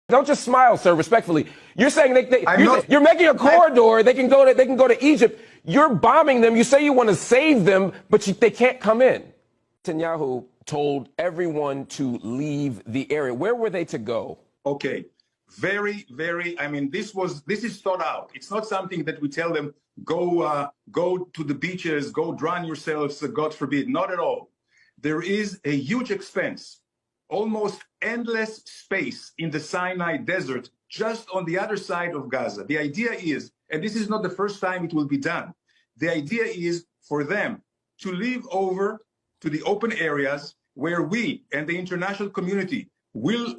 Don't just smile, sir, respectfully. You're saying you're making a corridor. They can go to Egypt. You're bombing them. You say you want to save them, but they can't come in. Netanyahu told everyone to leave the area. Where were they to go? Okay. Very, I mean, this is thought out. It's not something that we tell them, go to the beaches, go drown yourselves, God forbid. Not at all. There is a huge expense, almost endless space in the Sinai desert, just on the other side of Gaza. The idea is, and this is not the first time it will be done, the idea is for them to leave over to the open areas where we and the international community will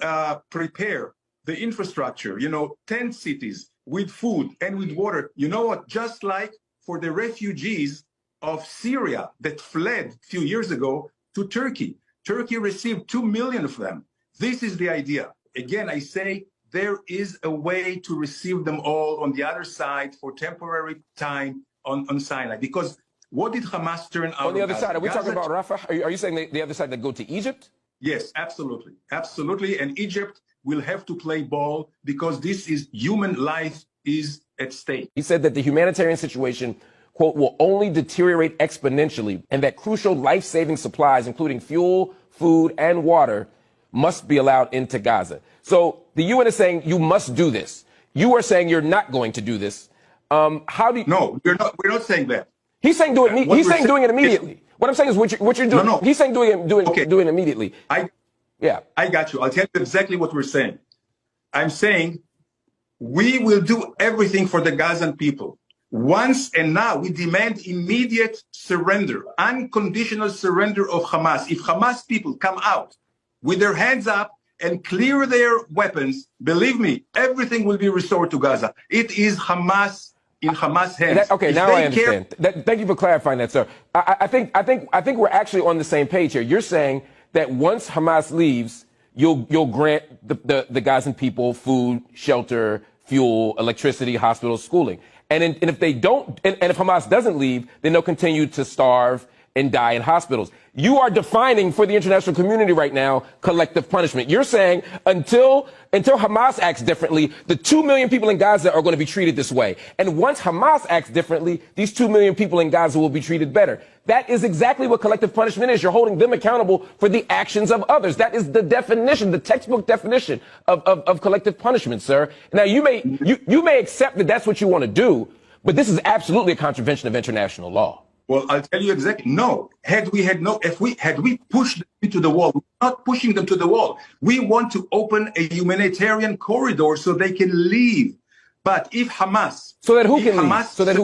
prepare the infrastructure, tent cities with food and with water. You know what? Just like for the refugees of Syria that fled a few years ago to Turkey. Turkey received 2 million of them. This is the idea. Again, I say there is a way to receive them all on the other side for temporary time on Sinai. Because what did Hamas turn out on the other Gaza? side? Are we talking about Rafah? Are you saying the other side that go to Egypt? Yes, absolutely. Absolutely. And Egypt will have to play ball because this is human life is at stake. He said that the humanitarian situation, quote, will only deteriorate exponentially and that crucial life-saving supplies, including fuel, food, and water, must be allowed into Gaza. So the UN is saying you must do this. You are saying you're not going to do this. How do you... No, we're not saying that. He's saying do it. He's saying doing it immediately. What I'm saying is what you're doing. No. He's saying doing it immediately. I got you. I'll tell you exactly what we're saying. I'm saying we will do everything for the Gazan people. Once and now we demand immediate surrender, unconditional surrender of Hamas. If Hamas people come out with their hands up and clear their weapons, believe me, everything will be restored to Gaza. It is Hamas in Hamas hands. Now I understand. Thank you for clarifying that, sir. I think we're actually on the same page here. You're saying that once Hamas leaves, you'll grant the Gazan people food, shelter, fuel, electricity, hospitals, schooling. And if they don't, and if Hamas doesn't leave, then they'll continue to starve and die in hospitals. You are defining for the international community right now collective punishment. You're saying until Hamas acts differently, the 2 million people in Gaza are going to be treated this way. And once Hamas acts differently, these 2 million people in Gaza will be treated better. That is exactly what collective punishment is. You're holding them accountable for the actions of others. That is the definition, the textbook definition of collective punishment, sir. Now, you may accept that that's what you want to do, but this is absolutely a contravention of international law. Well, I'll tell you exactly. No, had we pushed them to the wall, we're not pushing them to the wall. We want to open a humanitarian corridor so they can leave. But if Hamas, so that who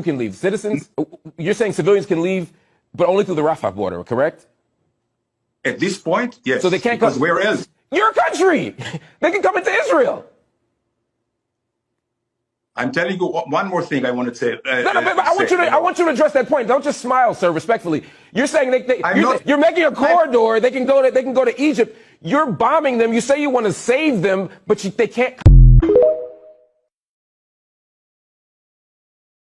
can leave? Citizens? You're saying civilians can leave, but only through the Rafah border, correct? At this point, yes. So they can't come. Where else? Your country. They can come into Israel. I'm telling you one more thing I want to say. I want you to address that point. Don't just smile, sir, respectfully. You're saying you're making a corridor. They can go to Egypt. You're bombing them. You say you want to save them, but they can't.